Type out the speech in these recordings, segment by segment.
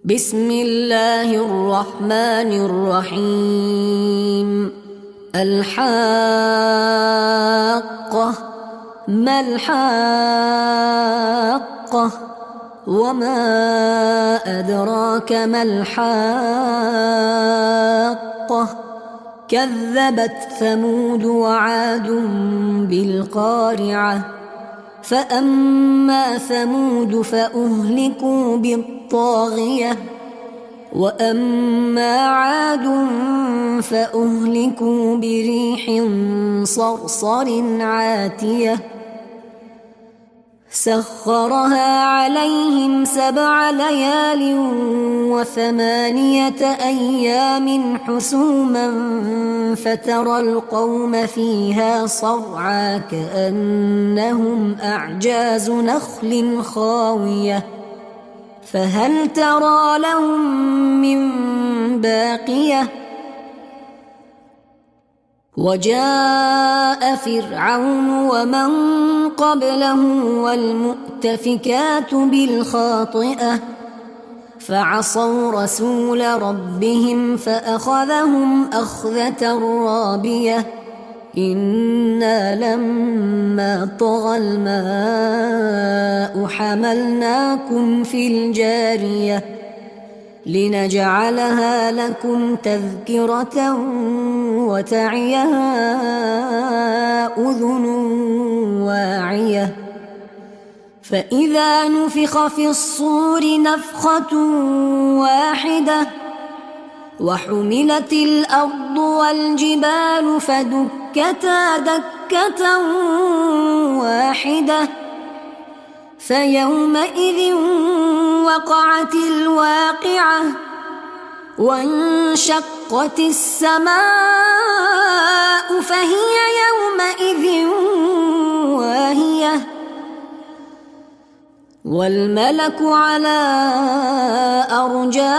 بسم الله الرحمن الرحيم. الحاقة ما الحاقة وما أدراك ما الحاقة كذبت ثمود وعاد بالقارعة فأما ثمود فأهلكوا بالطاغية وأما عاد فأهلكوا بريح صرصر عاتية سخرها عليهم 7 ليال و8 أيام حسوما فترى القوم فيها صرعى كأنهم أعجاز نخل خاوية فهل ترى لهم من باقية وجاء فرعون ومن قبله والمؤتفكات بالخاطئة فعصوا رسول ربهم فأخذهم أخذة رابية إنا لما طغى الماء حملناكم في الجارية لنجعلها لكم تذكرة وتعيها أذن واعية فإذا نفخ في الصور نفخة واحدة وحملت الأرض والجبال فدكتا دكة واحدة فيومئذ وقعت الواقعة وانشقت السماء فهي يومئذ واهية والملك على أرجائها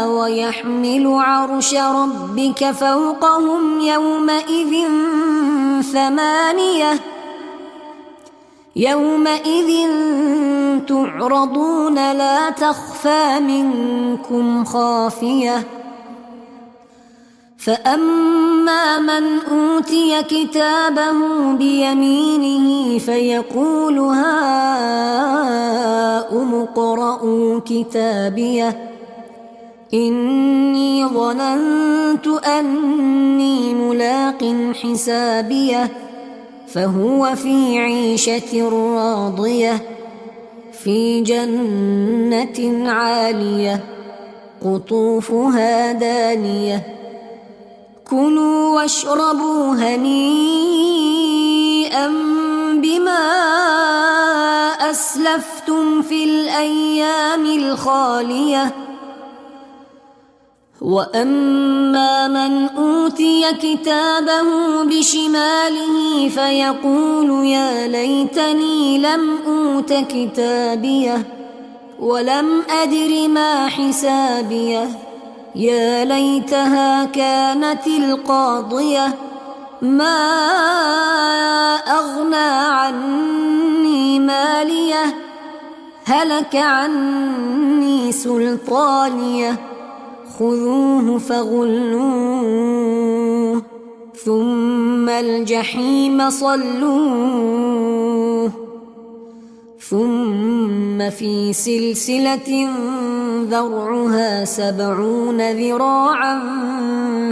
ويحمل عرش ربك فوقهم يومئذ 8 يومئذ تعرضون لا تخفى منكم خافية فأما من أوتي كتابه بيمينه فيقول هاؤم اقرءوا كتابيه إني ظننت أني ملاق حسابيه فهو في عيشة راضية في جنة عالية قطوفها دانية كلوا واشربوا هنيئا بما أسلفتم في الأيام الخالية وأما من أوتي كتابه بشماله فيقول يا ليتني لم أوت كتابيه ولم أدر ما حسابيه يا ليتها كانت القاضية ما أغنى عني ماليه هلك عني سلطانيه خذوه فغلوه ثم الجحيم صلوه ثم في سلسلة ذرعها 70 ذراعا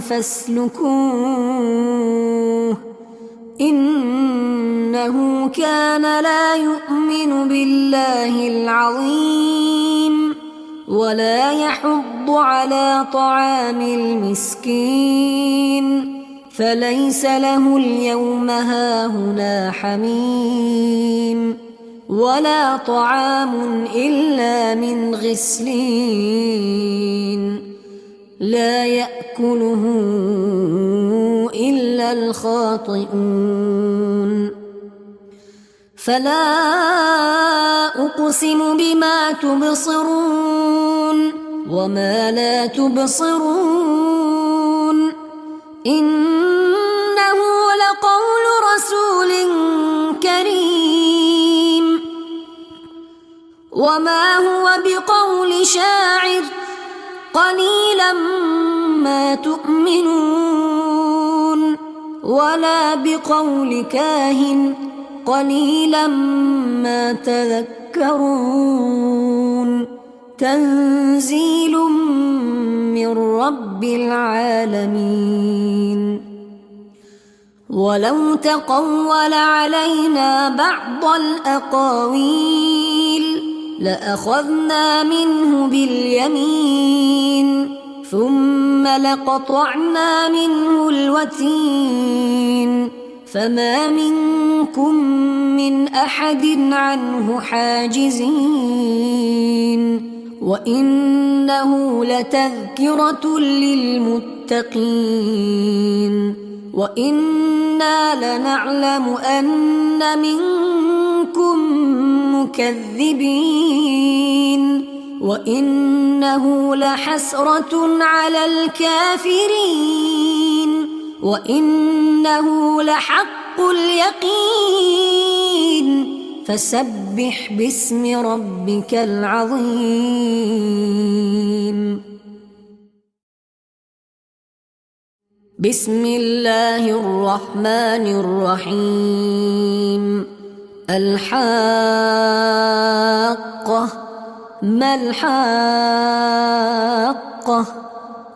فاسلكوه إنه كان لا يؤمن بالله العظيم ولا يحض على طعام المسكين فليس له اليوم هاهنا حميم ولا طعام إلا من غسلين لا يأكله إلا الخاطئون فلا أقسم بما تبصرون وما لا تبصرون إنه لقول رسول كريم وما هو بقول شاعر قليلا ما تؤمنون ولا بقول كاهن قليلا ما تذكرون تنزيل من رب العالمين ولو تقول علينا بعض الأقاويل لأخذنا منه باليمين ثم لقطعنا منه الوتين فما منكم من أحد عنه حاجزين وإنه لتذكرة للمتقين وإنا لنعلم أن منكم مكذبين وإنه لحسرة على الكافرين وإنه لحق اليقين فسبح باسم ربك العظيم بسم الله الرحمن الرحيم الحاقة ما الحاقة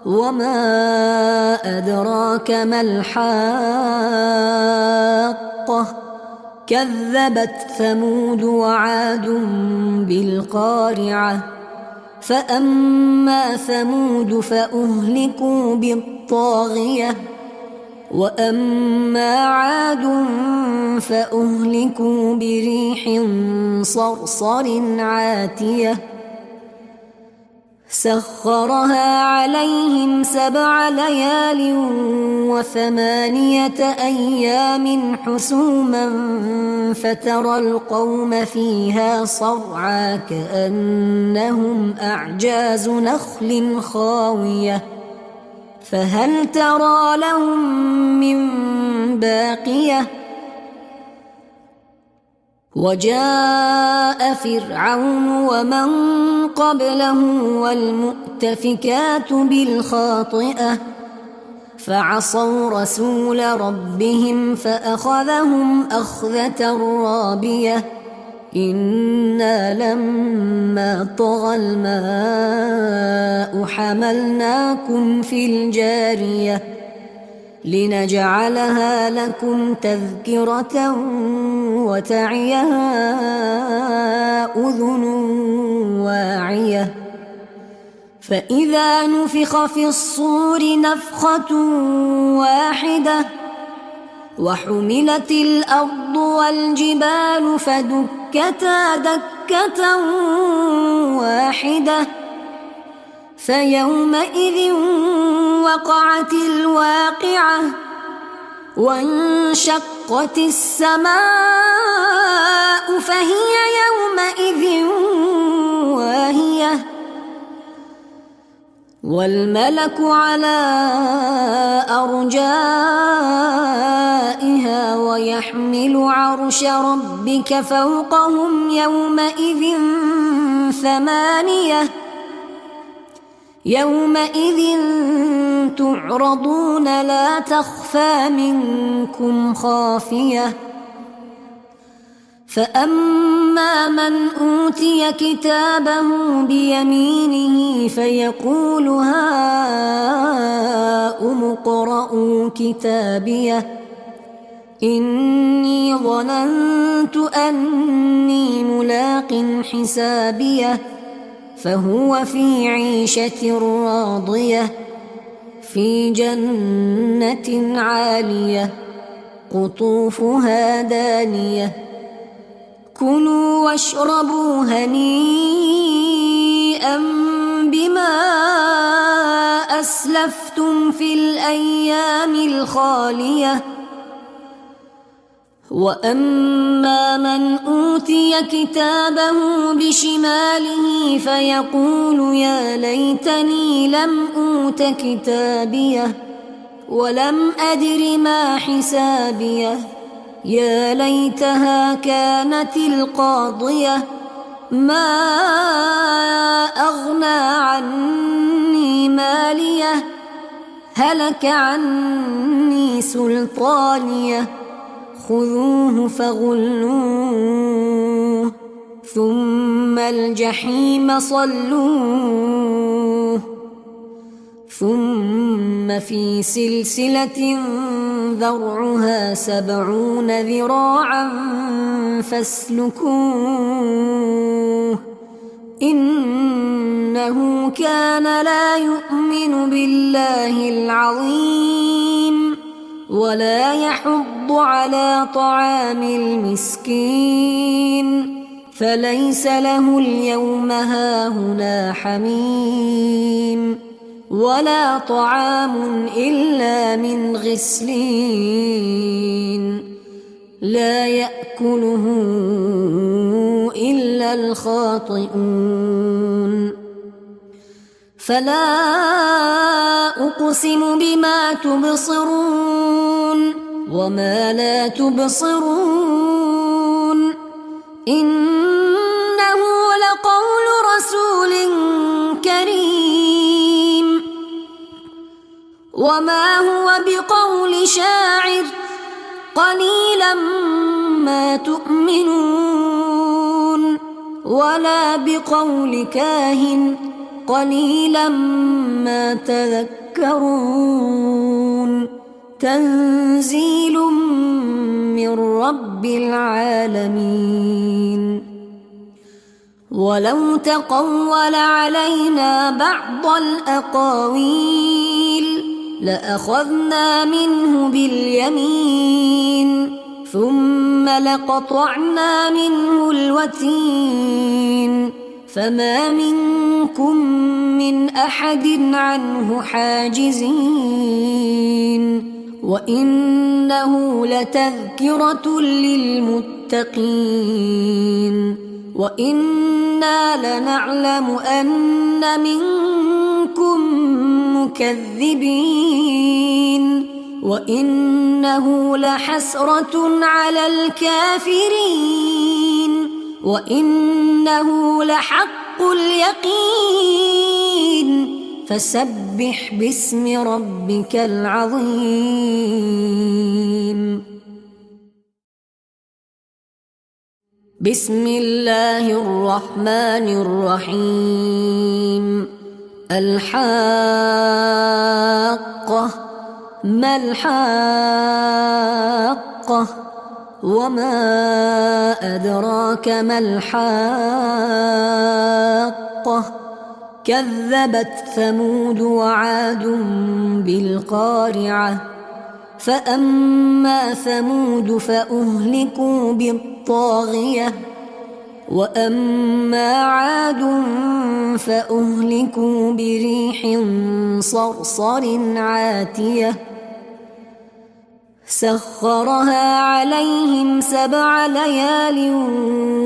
وما أدراك ما الحاقة كذبت ثمود وعاد بالقارعة فأما ثمود فأهلكوا بالطاغية وأما عاد فأهلكوا بريح صرصر عاتية سخرها عليهم 7 ليال و8 أيام حسوما فترى القوم فيها صرعى كأنهم أعجاز نخل خاوية فهل ترى لهم من باقية وجاء فرعون ومن قبله والمؤتفكات بالخاطئة فعصوا رسول ربهم فأخذهم أخذة رابية إنا لما طغى الماء حملناكم في الجارية لنجعلها لكم تذكرة وتعيها أذن واعية فإذا نفخ في الصور نفخة واحدة وحملت الأرض والجبال فدكتا دكة واحدة فيومئذ وقعت الواقعة وانشقت السماء فهي يومئذ واهية والملك على أرجائها ويحمل عرش ربك فوقهم يومئذ 8 يومئذ تعرضون لا تخفى منكم خافية فأما من أوتي كتابه بيمينه فيقول هاؤم اقرءوا كتابيه إني ظننت أني ملاق حسابيه فهو في عيشة راضية في جنة عالية قطوفها دانية كلوا واشربوا هنيئا بما أسلفتم في الأيام الخالية وأما من أوتي كتابه بشماله فيقول يا ليتني لم أوت كتابيه ولم أدر ما حسابيه يا ليتها كانت القاضية ما أغنى عني ماليه هلك عني سلطانيه خذوه فغلوه ثم الجحيم صلوه ثم في سلسلة ذرعها 70 ذراعا فاسلكوه إنه كان لا يؤمن بالله العظيم ولا يحض على طعام المسكين فليس له اليوم هاهنا حميم ولا طعام إلا من غسلين لا يأكله إلا الخاطئون فلا أقسم بما تبصرون وما لا تبصرون إنه لقول رسول كريم وما هو بقول شاعر قليلا ما تؤمنون ولا بقول كاهن قليلا ما تذكرون تنزيل من رب العالمين ولو تقول علينا بعض الأقاويل لأخذنا منه باليمين ثم لقطعنا منه الوتين فما منكم من أحد عنه حاجزين وإنه لتذكرة للمتقين وإنا لنعلم أن منكم مكذبين وإنه لحسرة على الكافرين وإنه لحق اليقين فسبح باسم ربك العظيم بسم الله الرحمن الرحيم الحاقة ما الحاقة وما أدراك ما الحاقة كذبت ثمود وعاد بالقارعة فأما ثمود فأهلكوا بالطاغية وأما عاد فأهلكوا بريح صرصر عاتية سخرها عليهم 7 ليال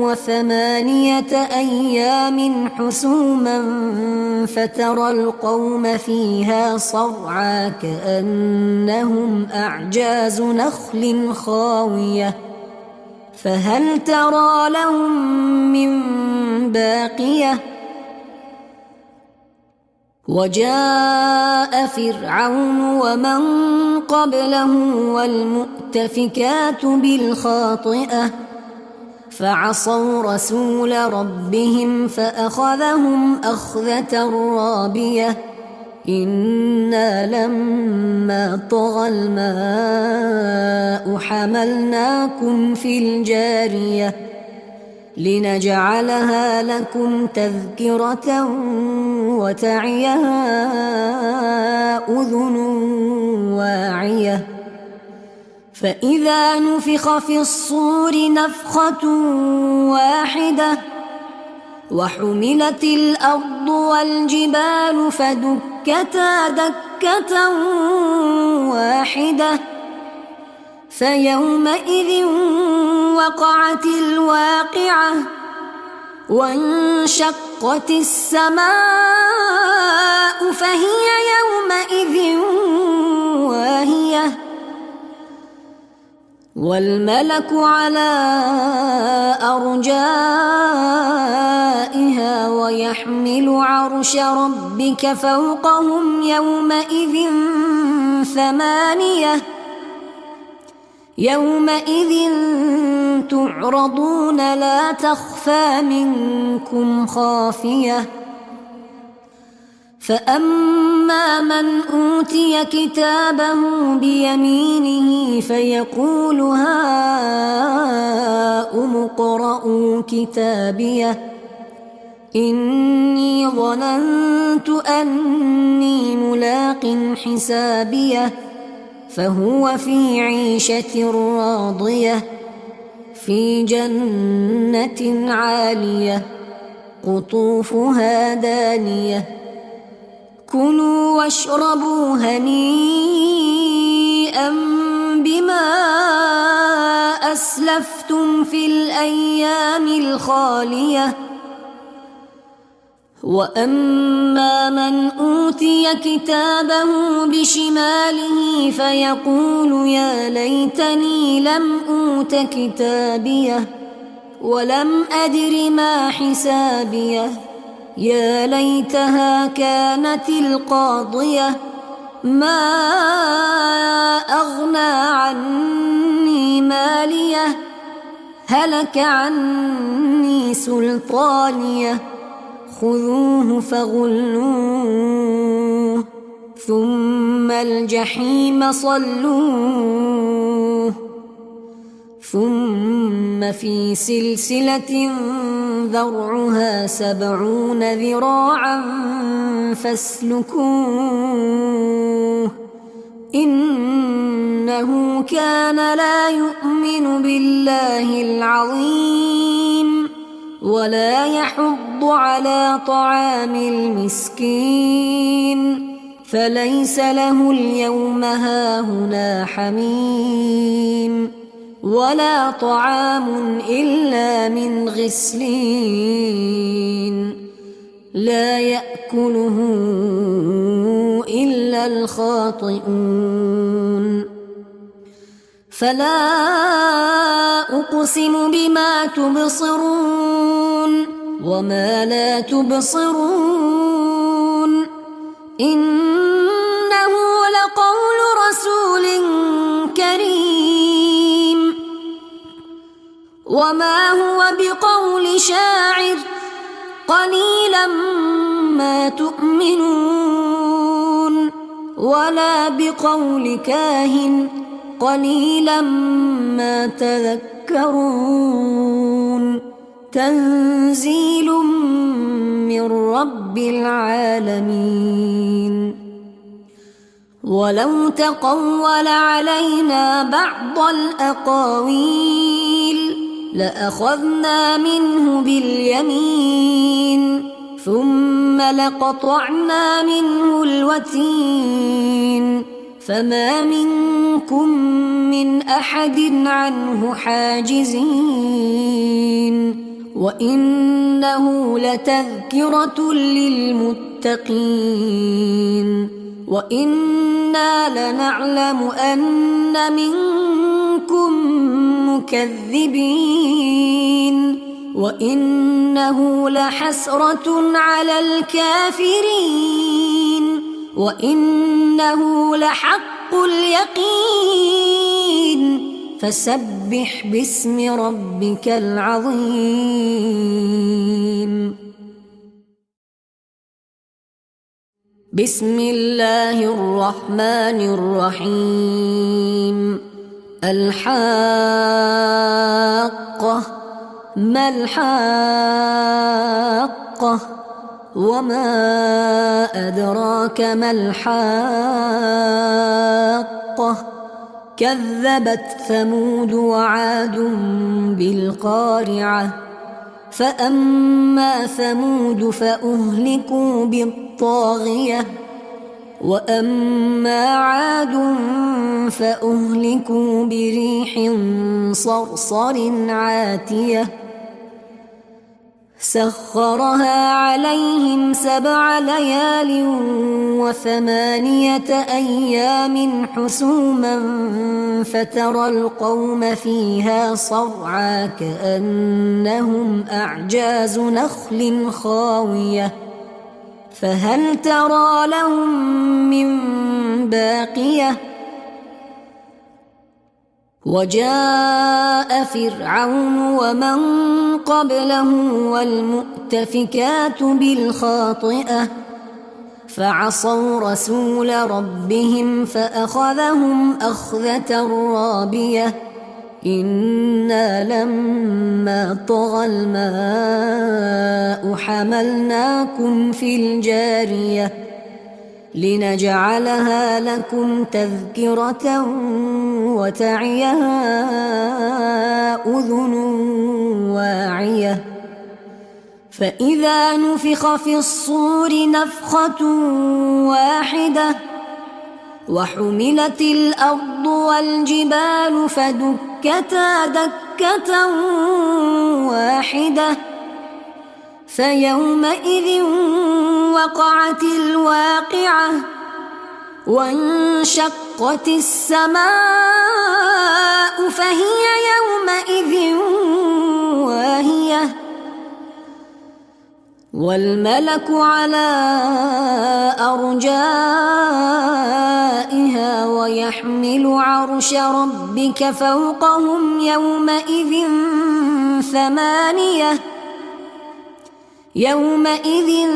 و8 أيام حسوما فترى القوم فيها صرعى كأنهم أعجاز نخل خاوية فهل ترى لهم من باقية وجاء فرعون ومن قبله والمؤتفكات بالخاطئة فعصوا رسول ربهم فأخذهم أخذة رابية إنا لما طغى الماء حملناكم في الجارية لنجعلها لكم تذكرة وتعيها أذن واعية فإذا نفخ في الصور نفخة واحدة وحملت الأرض والجبال فدكتا دكة واحدة فيومئذ وقعت الواقعة وانشقت السماء فهي يومئذ واهية والملك على أرجائها ويحمل عرش ربك فوقهم يومئذ تعرضون لا تخفى منكم خافية فأما من أوتي كتابه بيمينه فيقول هاؤم اقرءوا كتابيه إني ظننت أني ملاق حسابيه فهو في عيشة راضية في جنة عالية قطوفها دانية كلوا واشربوا هنيئا بما أسلفتم في الأيام الخالية وأما من أوتي كتابه بشماله فيقول يا ليتني لم أوت كتابيه ولم أدر ما حسابيه يا ليتها كانت القاضية ما أغنى عني ماليه هلك عني سلطانيه خذوه فغلوه ثم الجحيم صلوه ثم في سلسلة ذرعها 70 ذراعا فاسلكوه إنه كان لا يؤمن بالله العظيم ولا يحض على طعام المسكين فليس له اليوم هاهنا حميم ولا طعام إلا من غسلين لا يأكله إلا الخاطئون فلا أقسم بما تبصرون وما لا تبصرون إنه لقول رسول كريم وما هو بقول شاعر قليلا ما تؤمنون ولا بقول كاهن قليلا ما تذكرون تنزيل من رب العالمين ولو تقول علينا بعض الأقاويل لأخذنا منه باليمين ثم لقطعنا منه الوتين فما منكم من أحد عنه حاجزين وإنه لتذكرة للمتقين وإنا لنعلم أن منكم مكذبين وإنه لحسرة على الكافرين وإنه لحق اليقين فسبح باسم ربك العظيم بسم الله الرحمن الرحيم الحاقة ما الحاقة وما أدراك ما الحاقة كذبت ثمود وعاد بالقارعة فأما ثمود فأهلكوا بالطاغية وأما عاد فأهلكوا بريح صرصر عاتية سخرها عليهم 7 ليال و8 أيام حسوما فترى القوم فيها صرعى كأنهم أعجاز نخل خاوية فهل ترى لهم من باقية وجاء فرعون ومن قبله والمؤتفكات بالخاطئة فعصوا رسول ربهم فأخذهم أخذة رابية إنا لما طغى الماء حملناكم في الجارية لنجعلها لكم تذكرة وتعيها أذن واعية فإذا نفخ في الصور نفخة واحدة وحملت الأرض والجبال فدكتا دكة واحدة فيومئذ وقعت الواقعة وانشقت السماء فهي يومئذ واهية والملك على أرجائها ويحمل عرش ربك فوقهم يومئذ 8 يومئذ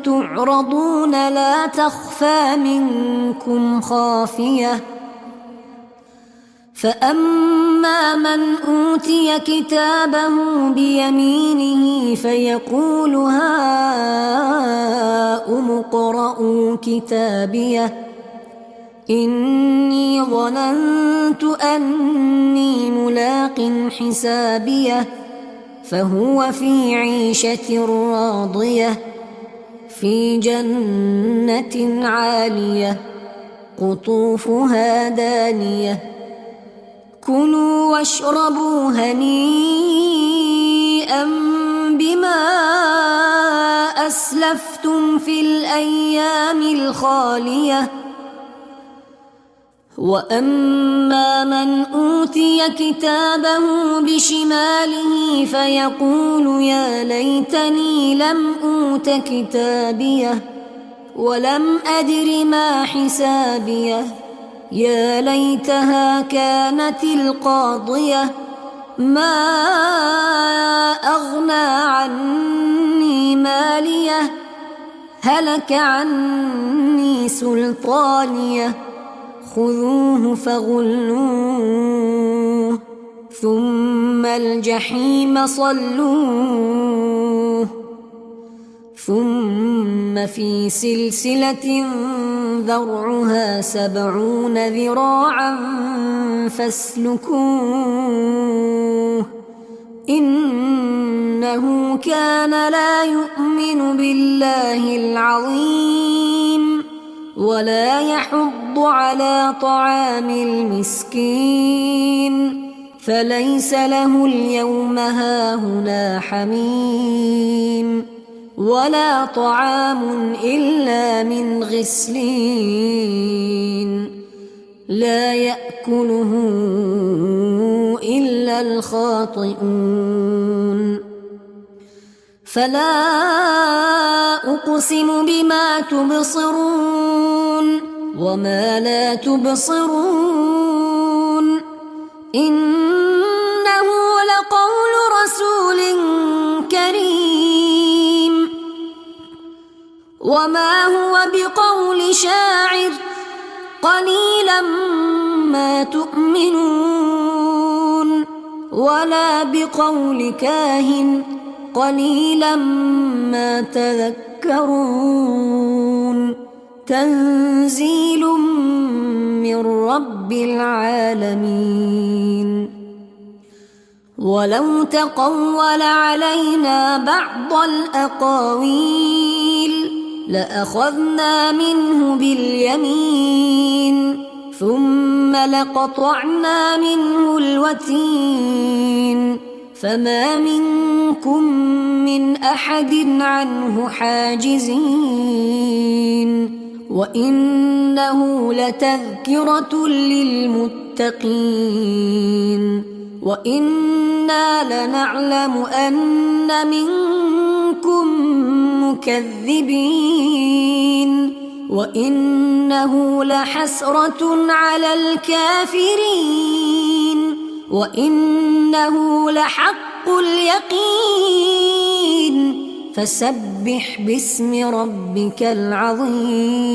تعرضون لا تخفى منكم خافية فأما من أوتي كتابه بيمينه فيقول هاؤم اقرءوا كتابيه إني ظننت أني ملاق حسابيه فهو في عيشة راضية في جنة عالية قطوفها دانية كلوا واشربوا هنيئا بما أسلفتم في الأيام الخالية وأما من أوتي كتابه بشماله فيقول يا ليتني لم أوت كتابيه ولم أدر ما حسابيه يا ليتها كانت القاضية ما أغنى عني ماليه هلك عني سلطانيه خذوه فغلوه ثم الجحيم صلوه ثم في سلسلة ذرعها 70 ذراعا فاسلكوه إنه كان لا يؤمن بالله العظيم ولا يحض على طعام المسكين فليس له اليوم هاهنا حميم ولا طعام إلا من غسلين لا يأكله إلا الخاطئون فلا أقسم بما تبصرون وما لا تبصرون إنه لقول رسول كريم وما هو بقول شاعر قليلا ما تؤمنون ولا بقول كاهن قليلا ما تذكرون تنزيل من رب العالمين ولو تقول علينا بعض الأقاويل لأخذنا منه باليمين ثم لقطعنا منه الوتين فما منكم من أحد عنه حاجزين وإنه لتذكرة للمتقين وإنا لنعلم أن منكم مكذبين وإنه لحسرة على الكافرين وإنه لحق اليقين فسبح باسم ربك العظيم.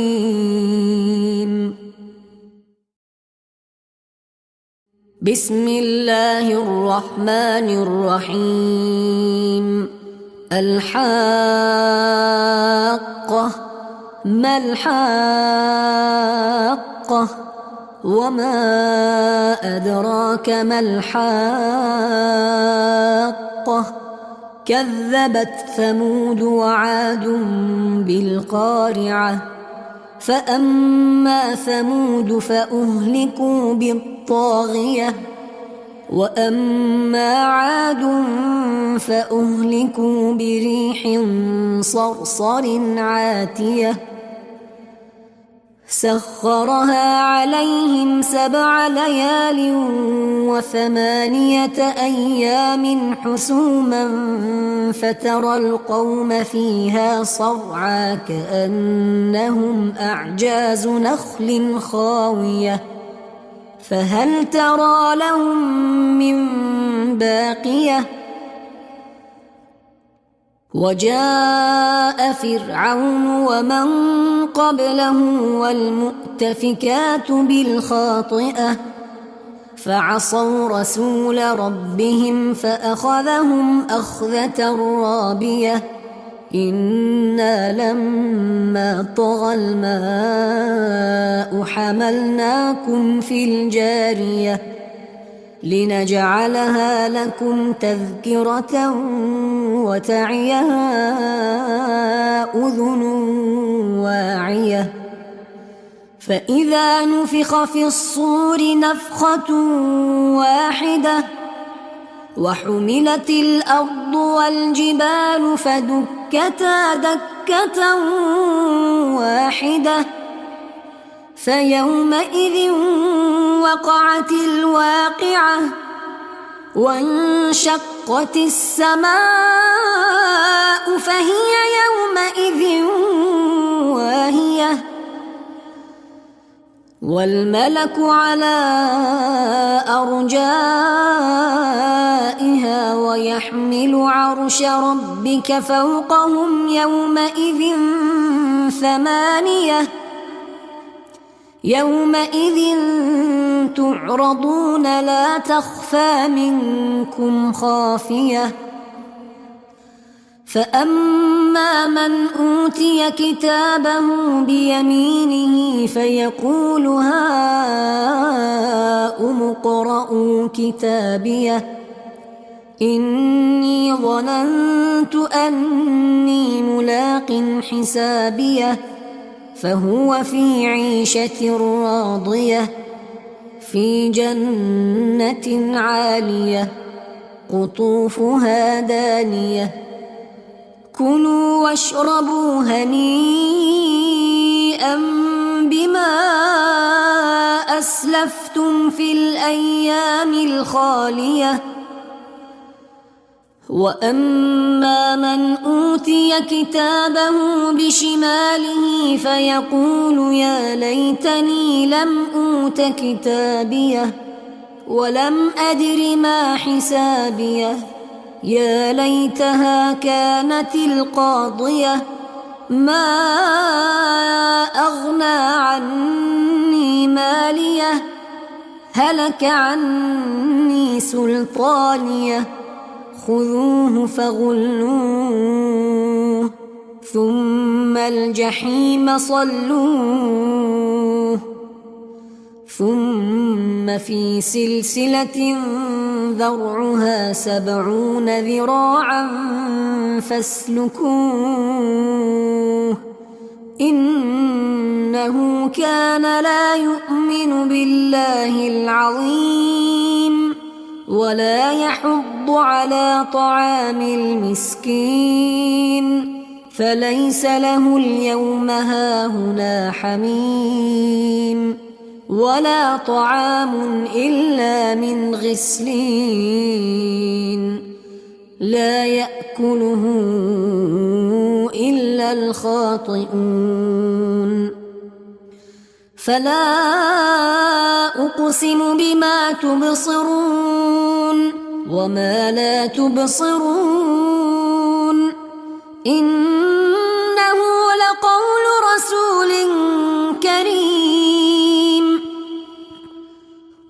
بسم الله الرحمن الرحيم. الحاقة ما الحاقة وما أدراك ما الحاقة كذبت ثمود وعاد بالقارعة فأما ثمود فأهلكوا بالطاغية وأما عاد فأهلكوا بريح صرصر عاتية سخرها عليهم 7 ليال و8 أيام حسوما فترى القوم فيها صرعى كأنهم أعجاز نخل خاوية فهل ترى لهم من باقية وجاء فرعون ومن قبله والمؤتفكات بالخاطئة فعصوا رسول ربهم فأخذهم أخذة رابية إنا لما طغى الماء حملناكم في الجارية لنجعلها لكم تذكرة وتعيها أذن واعية فإذا نفخ في الصور نفخة واحدة وحملت الأرض والجبال فدكتا دكة واحدة فيومئذ وقعت الواقعة وانشقت السماء فهي يومئذ واهية والملك على أرجائها ويحمل عرش ربك فوقهم يومئذ 8 يومئذ تعرضون لا تخفى منكم خافية فأما من أوتي كتابه بيمينه فيقول هاؤم اقرءوا كتابيه إني ظننت أني ملاق حسابيه فهو في عيشة راضية في جنة عالية قطوفها دانية كلوا واشربوا هنيئا بما أسلفتم في الأيام الخالية وأما من أوتي كتابه بشماله فيقول يا ليتني لم أوت كتابيه ولم أدر ما حسابيه يا ليتها كانت القاضية ما أغنى عني ماليه هلك عني سلطانيه خذوه فغلوه ثم الجحيم صلوه ثم في سلسلة ذرعها 70 ذراعا فاسلكوه إنه كان لا يؤمن بالله العظيم ولا يحض على طعام المسكين فليس له اليوم هاهنا حميم ولا طعام إلا من غسلين لا يأكله إلا الخاطئون فلا أقسم بما تبصرون وما لا تبصرون إنه لقول رسول كريم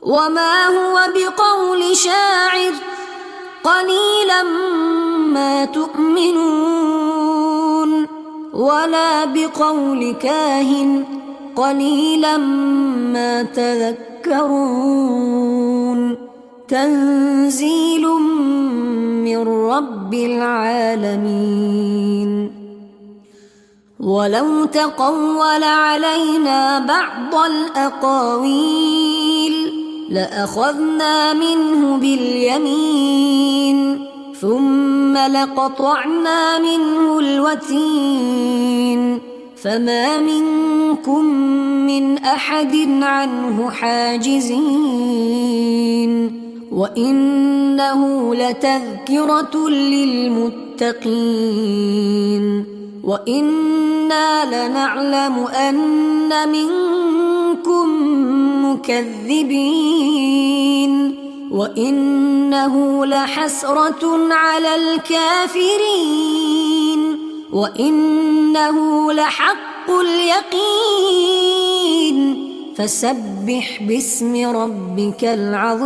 وما هو بقول شاعر قليلا ما تؤمنون ولا بقول كاهن قليلا ما تذكرون تنزيل من رب العالمين ولو تقول علينا بعض الأقاويل لأخذنا منه باليمين ثم لقطعنا منه الوتين فما منكم من أحد عنه حاجزين وإنه لتذكرة للمتقين وإنا لنعلم أن منكم مكذبين وإنه لحسرة على الكافرين وإنه لحق اليقين فسبح باسم ربك العظيم